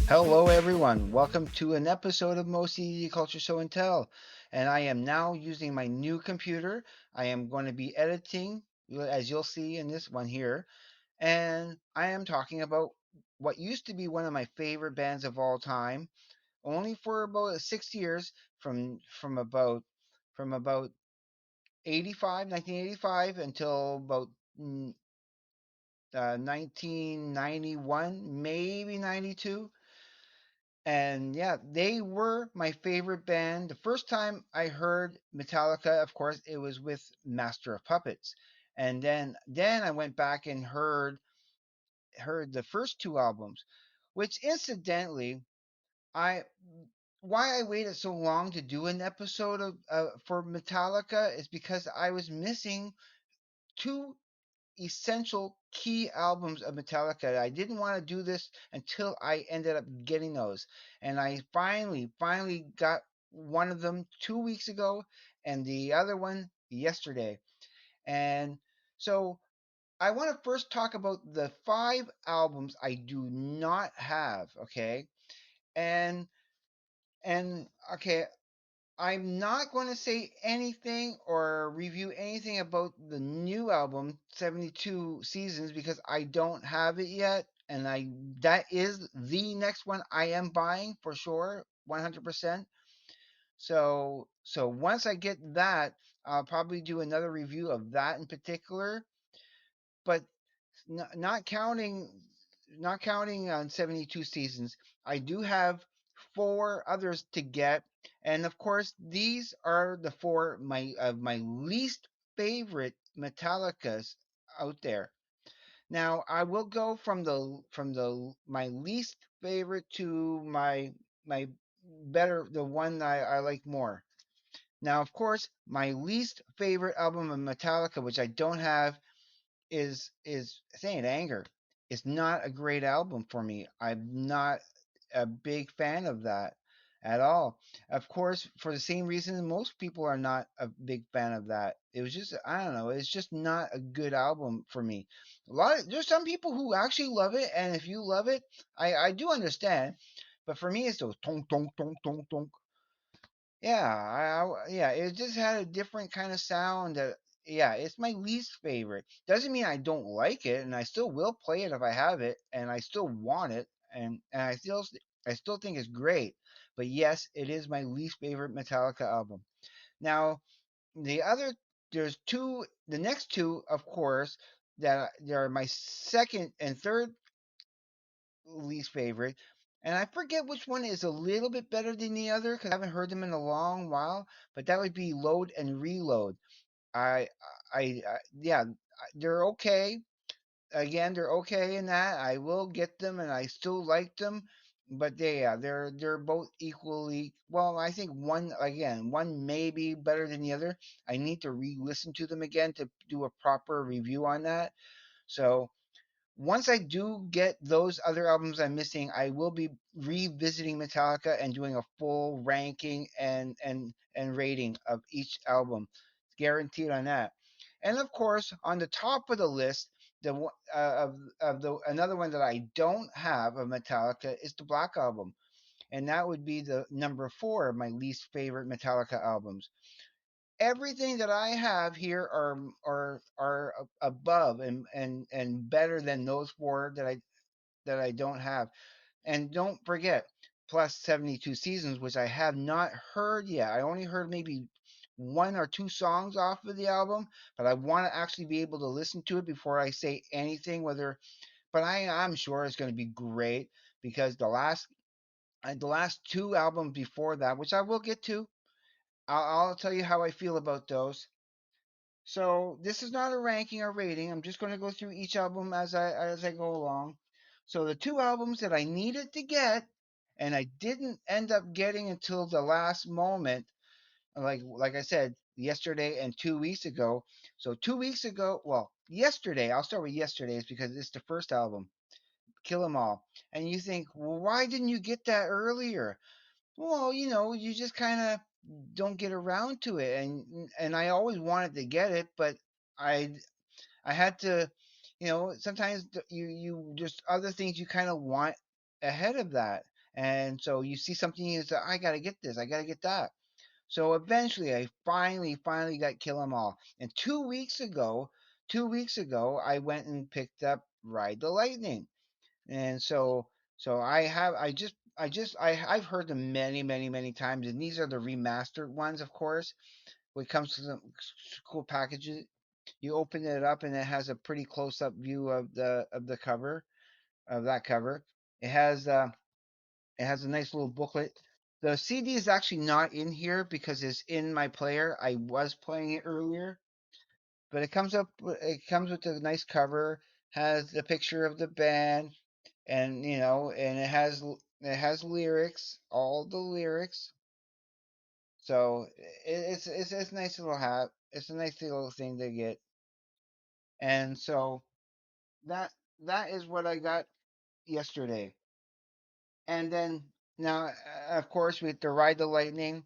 Hello, everyone. Welcome to an episode of Moe'S Culture Show and Tell. And I am now using my new computer. I am going to be editing, as you'll see in this one here. And I am talking about what used to be one of my favorite bands of all time, only for about 6 years, from about 1985 until about 1991, maybe 92. And yeah, they were my favorite band. The first time I heard Metallica, of course, it was with Master of Puppets. And then I went back and heard the first two albums, which incidentally, I why I waited so long to do an episode of for Metallica is because I was missing two essential key albums of Metallica. I didn't want to do this until I ended up getting those. And I finally got one of them 2 weeks ago and the other one yesterday. And so I want to first talk about the five albums I do not have, okay? And and okay, I'm not going to say anything or review anything about the new album 72 Seasons because I don't have it yet and I that is the next one I am buying for sure 100%. So once I get that, I'll probably do another review of that in particular, but not counting not counting on 72 seasons, I do have four others to get, and of course these are the four my least favorite Metallicas out there. Now I will go from the my least favorite to my better, the one I like more. Now of course my least favorite album of Metallica, which I don't have, is Saint Anger. It's not a great album for me. I'm not a big fan of that at all. Of course, for the same reason most people are not a big fan of that. It was just, I don't know, it's just not a good album for me. There's some people who actually love it, and if you love it, I do understand. But for me, it's those tonk tonk tonk tonk tonk. Yeah, yeah, it just had a different kind of sound that, yeah, it's my least favorite. Doesn't mean I don't like it, and I still will play it if I have it, and I still want it, and I still think it's great. But yes, it is my least favorite Metallica album. Now, the other there's two, the next two, of course, that they are my second and third least favorite. And I forget which one is a little bit better than the other because I haven't heard them in a long while. But that would be Load and Reload. I, yeah, they're okay. Again, they're okay in that. I will get them, and I still like them. But they're both equally well. I think one may be better than the other. I need to re-listen to them again to do a proper review on that. So once I do get those other albums I'm missing, I will be revisiting Metallica and doing a full ranking and rating of each album. Guaranteed on that. And of course, on the top of the list, of the another one that I don't have of Metallica is the Black Album, and that would be the number four of my least favorite Metallica albums. Everything that I have here are above and better than those four that I don't have. And don't forget, plus 72 seasons, which I have not heard yet. I only heard maybe one or two songs off of the album, but I want to actually be able to listen to it before I say anything. But I'm sure it's going to be great because the last two albums before that, which I will get to, I'll tell you how I feel about those. So this is not a ranking or rating. I'm just going to go through each album as I go along. So the two albums that I needed to get and I didn't end up getting until the last moment, like I said, yesterday and 2 weeks ago. So 2 weeks ago, well, yesterday, I'll start with yesterday's because it's the first album, Kill 'Em All. And you think, well, why didn't you get that earlier? Well, you just kind of don't get around to it, and I always wanted to get it, but I I had to, sometimes you just other things you kind of want ahead of that. And so you see something, you say, I gotta get this, I gotta get that. So eventually, I finally got Kill 'Em All. And 2 weeks ago, I went and picked up Ride the Lightning. And so I've heard them many times, and these are the remastered ones, of course. When it comes to the cool packages, you open it up, and it has a pretty close up view of the cover of that cover. It has uh, it has a nice little booklet. The CD is actually not in here because it's in my player. I was playing it earlier, but it comes with a nice cover, has the picture of the band, and and it has lyrics, all the lyrics. So it's a nice little hat. It's a nice little thing to get. And so that that is what I got yesterday. And then now, of course, with the Ride the Lightning,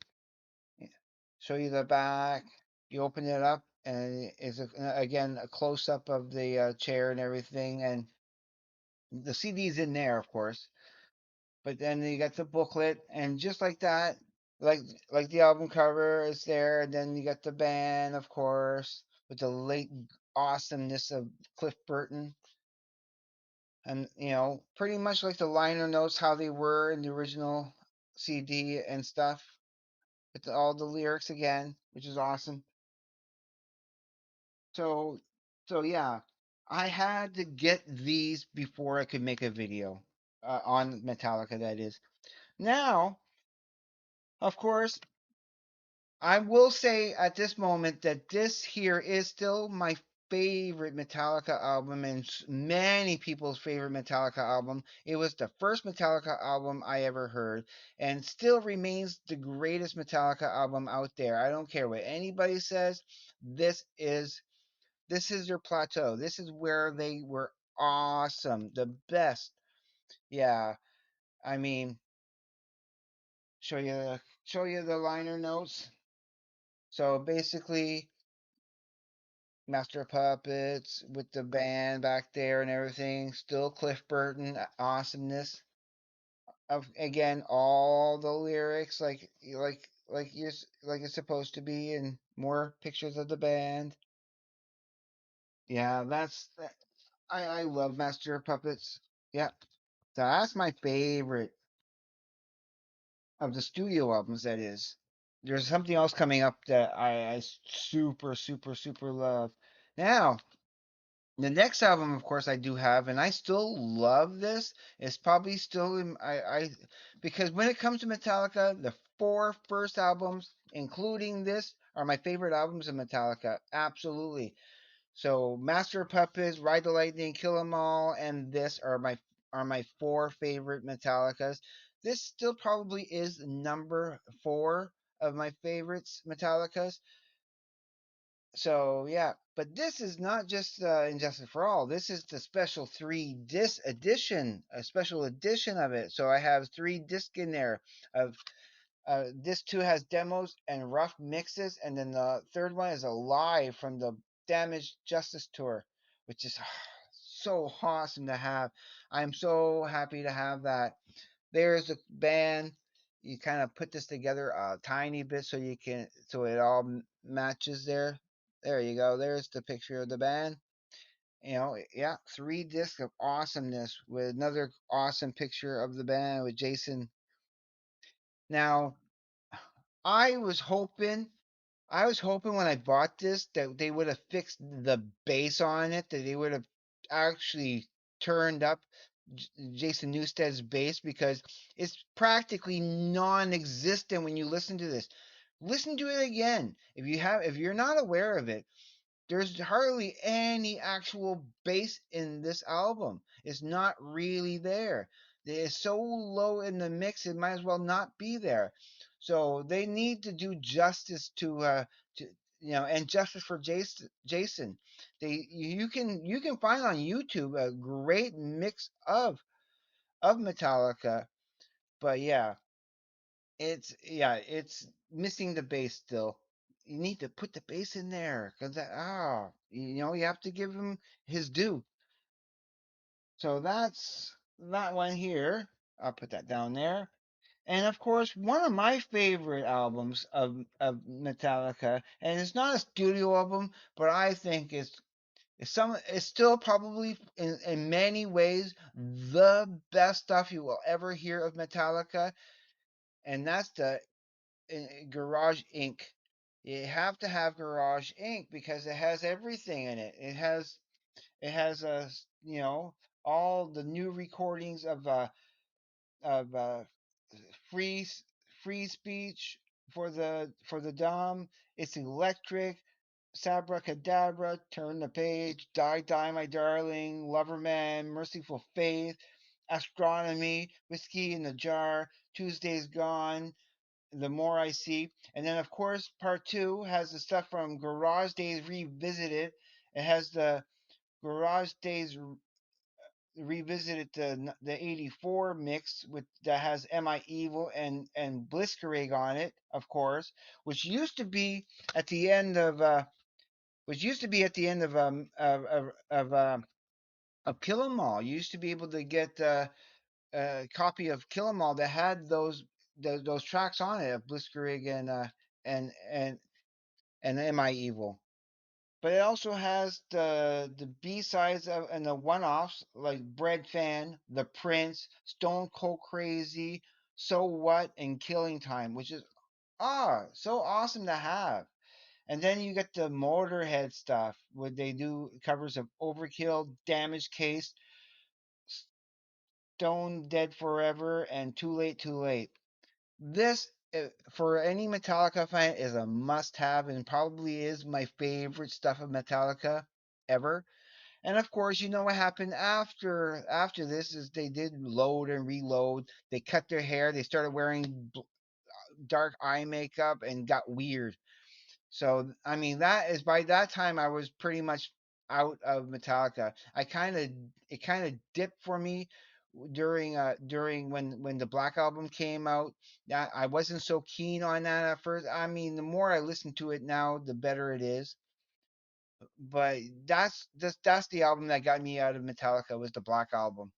show you the back. You open it up, and it's again a close up of the chair and everything, and the CD's in there, of course. But then you got the booklet, and just like that, like like the album cover is there, and then you got the band, of course, with the late awesomeness of Cliff Burton, and pretty much like the liner notes how they were in the original CD and stuff, with all the lyrics again, which is awesome. So, so yeah, I had to get these before I could make a video on Metallica. That is. Now, of course, I will say at this moment that this here is still my favorite Metallica album and many people's favorite Metallica album. It was the first Metallica album I ever heard and still remains the greatest Metallica album out there. I don't care what anybody says. This is this is their plateau. This is where they were awesome, the best. Yeah, I mean, show you the liner notes. So basically, Master of Puppets with the band back there and everything. Still Cliff Burton awesomeness. Of again all the lyrics like it's supposed to be, and more pictures of the band. Yeah, I love Master of Puppets. Yeah, that's my favorite of the studio albums. That is. There's something else coming up that I super love. Now, the next album, of course, I do have, and I still love this. It's probably still because when it comes to Metallica, the four first albums, including this, are my favorite albums of Metallica. Absolutely. So, Master of Puppets, Ride the Lightning, Kill 'Em All, and this are my four favorite Metallicas. This still probably is number four of my favorites Metallicas. So yeah, but this is not just Injustice for All. This is the special three disc edition, a special edition of it. So I have three discs in there. Of Disc two has demos and rough mixes, and then the third one is a live from the Damaged Justice tour, which is so awesome to have. I'm so happy to have that. There's the band. You kind of put this together a tiny bit so it all matches there. There you go. There's the picture of the band. Yeah, three discs of awesomeness with another awesome picture of the band with Jason. Now, I was hoping I was hoping when I bought this that they would have fixed the bass on it, that they would have actually turned up Jason Newsted's bass, because it's practically non-existent when you listen to this. Listen to it again. If you're not aware of it, there's hardly any actual bass in this album. It's not really there. It's so low in the mix, it might as well not be there. So they need to do justice to and justice for Jason. You can find on YouTube a great mix of Metallica, but it's missing the bass still. You need to put the bass in there because you have to give him his due. So that's that one here. I'll put that down there. And of course, one of my favorite albums of Metallica, and it's not a studio album, but I think it's still probably in many ways the best stuff you will ever hear of Metallica, and that's the Garage Inc. You have to have Garage Inc. because it has everything in it. It has you know all the new recordings of free free speech for the Dom. It's electric. Sabra Cadabra, Turn the Page, Die Die My Darling, Loverman, Merciful Faith, Astronomy, Whiskey in the Jar, Tuesday's Gone, The More I See. And then, of course, part two has the stuff from Garage Days Revisited. It has the Garage Days Revisited, the '84 mix with that has Am I Evil and Blitzkrieg on it, of course, which used to be at the end of of Kill 'Em All. You used to be able to get a copy of Kill 'Em All that had those tracks on it of Blitzkrieg and and and Am I Evil. But it also has the B sides of and the one offs like Bread Fan, The Prince, Stone Cold Crazy, So What, and Killing Time, which is so awesome to have. And then you get the Motorhead stuff where they do covers of Overkill, Damage Case, Stone Dead Forever, and Too Late, Too Late. This, for any Metallica fan, is a must have and probably is my favorite stuff of Metallica ever. And of course, you know what happened after this is they did load and reload. They cut their hair. They started wearing dark eye makeup and got weird. So I mean, that is by that time I was pretty much out of Metallica. It kind of dipped for me during when the Black Album came out. That I wasn't so keen on that at first. I mean, the more I listen to it now, the better it is. But that's the album that got me out of Metallica was the Black Album.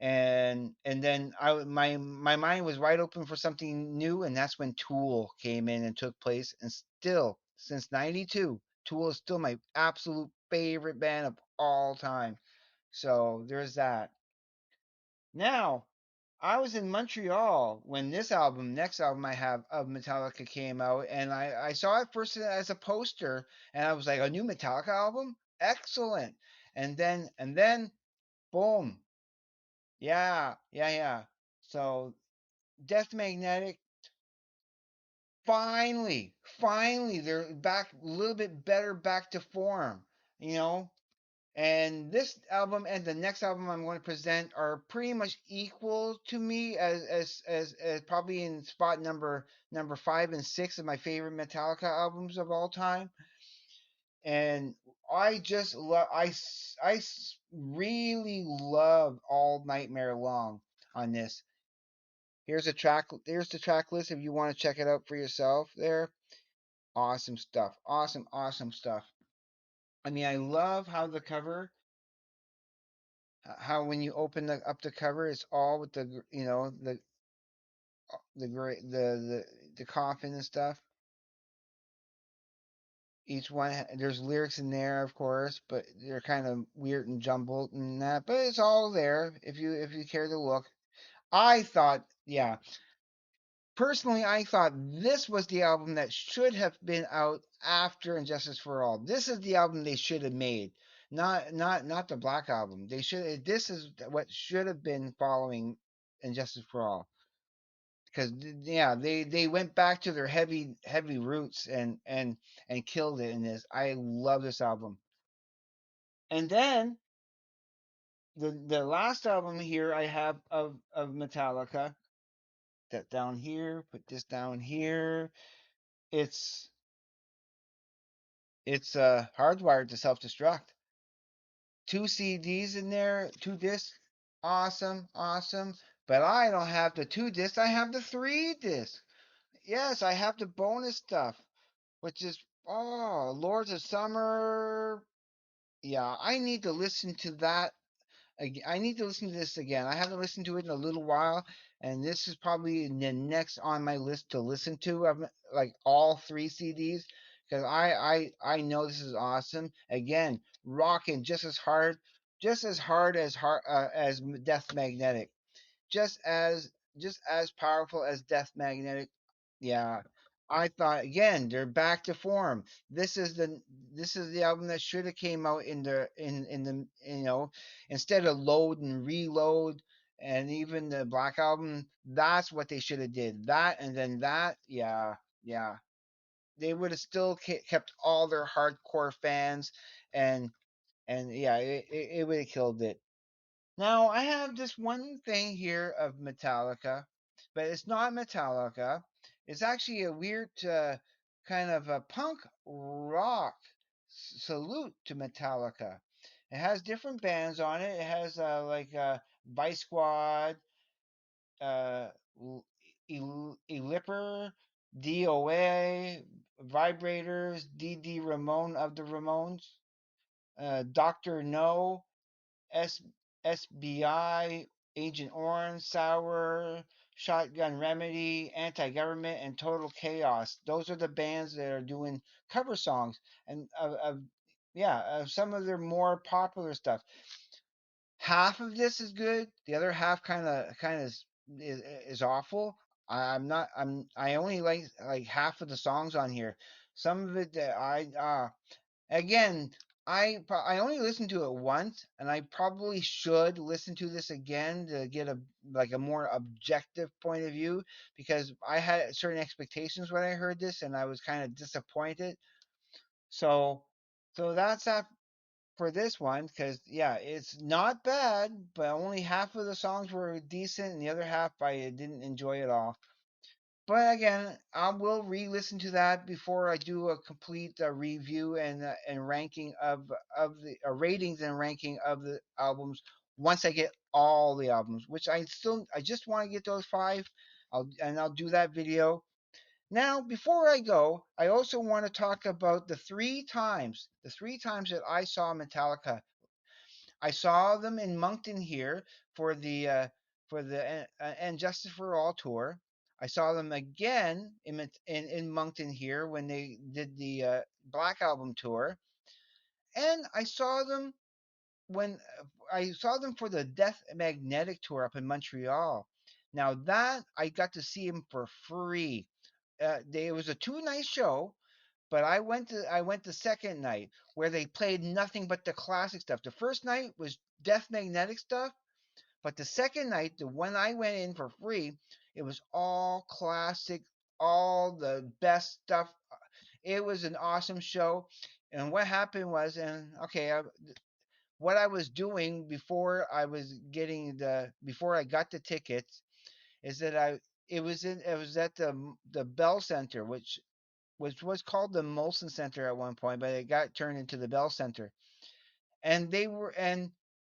And then my mind was wide open for something new, and that's when Tool came in and took place. And still, since '92, Tool is still my absolute favorite band of all time. So there's that. Now, I was in Montreal when next album I have of Metallica came out, and I saw it first as a poster, and I was like, a new Metallica album? Excellent. And then, boom. Yeah, yeah, yeah. So Death Magnetic, finally, they're back a little bit better back to form, you know. And this album and the next album I'm going to present are pretty much equal to me as probably in spot number 5 and 6 of my favorite Metallica albums of all time. And I just love really love All Nightmare Long on this. Here's the track list if you want to check it out for yourself there. Awesome stuff. Awesome stuff. I mean, I love how the cover how when you open up the cover, it's all with the great the coffin and stuff. Each one there's lyrics in there, of course, but they're kind of weird and jumbled and that. But it's all there if you care to look. I thought, yeah, personally, I thought this was the album that should have been out after Injustice for All. This is the album they should have made, not the Black Album. They should. This is what should have been following Injustice for All. Because yeah, they went back to their heavy roots and killed it in this. I love this album. And then the last album here I have of Metallica. That down here. Put this down here. It's it's hardwired to self destruct. Two CDs in there, two discs. Awesome. But I don't have the two discs. I have the three discs. Yes, I have the bonus stuff, which is Lords of Summer. Yeah, I need to listen to that I need to listen to this again. I haven't listened to it in a little while, and this is probably the next on my list to listen to. Like all three CDs because I know this is awesome. Again, rocking just as hard as Death Magnetic, just as just as powerful as Death Magnetic. Yeah, I thought again they're back to form. This is the album that should have came out in the instead of load and reload and even the Black Album. That's what they should have did. That and then that. Yeah, yeah. They would have still kept all their hardcore fans and yeah, it would have killed it. Now, I have this one thing here of Metallica, but it's not Metallica. It's actually a weird kind of a punk rock salute to Metallica. It has different bands on it. It has Vice Squad, uh, Elipper, DOA, Vibrators, DD Ramone of the Ramones, Doctor No, S SBI, Agent Orange, Sour, Shotgun Remedy, Anti Government, and Total Chaos. Those are the bands that are doing cover songs and of some of their more popular stuff. Half of this is good. The other half kind of is awful. I'm not. I only like half of the songs on here. Some of it that again, I only listened to it once, and I probably should listen to this again to get a more objective point of view because I had certain expectations when I heard this, and I was kind of disappointed. So, that's that for this one because yeah, it's not bad, but only half of the songs were decent, and the other half I didn't enjoy at all. But again, I will re-listen to that before I do a complete review and ranking of the ratings and ranking of the albums once I get all the albums, which I just want to get those five. I'll do that video. Now, before I go, I also want to talk about the three times that I saw Metallica. I saw them in Moncton here for the and Justice for All tour. I saw them again in Moncton here when they did the Black Album tour, and when I saw them for the Death Magnetic tour up in Montreal. Now that I got to see them for free. It was a 2 night show, but I went the second night where they played nothing but the classic stuff. The first night was Death Magnetic stuff, but the second night, the one I went in for free, it was all classic, all the best stuff. It was an awesome show. And what happened was, what I was doing before I got the tickets is that it was at the Bell Center, which was called the Molson Center at one point, but it got turned into the Bell Center. And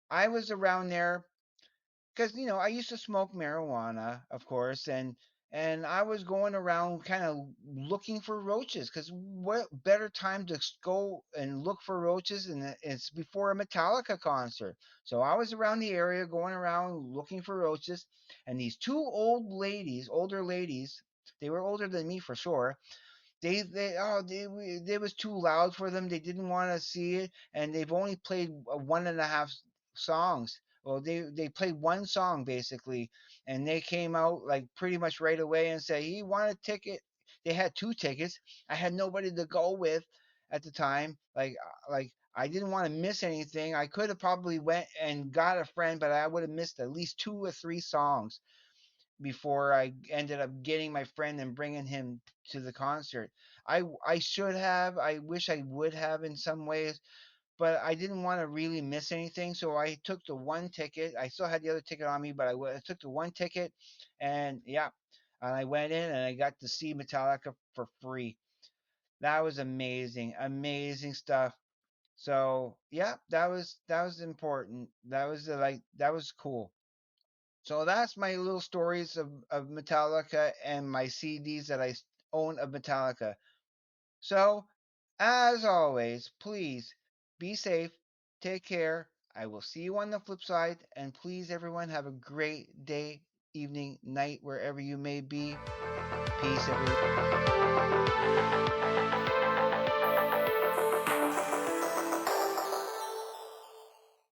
I was around there because I used to smoke marijuana, of course, and I was going around kind of looking for roaches because what better time to go and look for roaches and it's before a Metallica concert. So I was around the area going around looking for roaches, and these two older ladies, they were older than me for sure. They was too loud for them. They didn't want to see it, and they've only played one and a half songs. Well, they played one song basically, and they came out like pretty much right away and said he wanted a ticket. They had 2 tickets. I had nobody to go with at the time. Like I didn't want to miss anything. I could have probably went and got a friend, but I would have missed at least 2 or 3 songs before I ended up getting my friend and bringing him to the concert. I should have. I wish I would have in some ways, but I didn't want to really miss anything. So I took the one ticket. I still had the other ticket on me, but I took the one ticket, and yeah, and I went in and I got to see Metallica for free. That was amazing, amazing stuff. So yeah, that was important. That was cool. So that's my little stories of Metallica and my CDs that I own of Metallica. So, as always, please be safe, take care. I will see you on the flip side. And please, everyone, have a great day, evening, night, wherever you may be. Peace, everyone.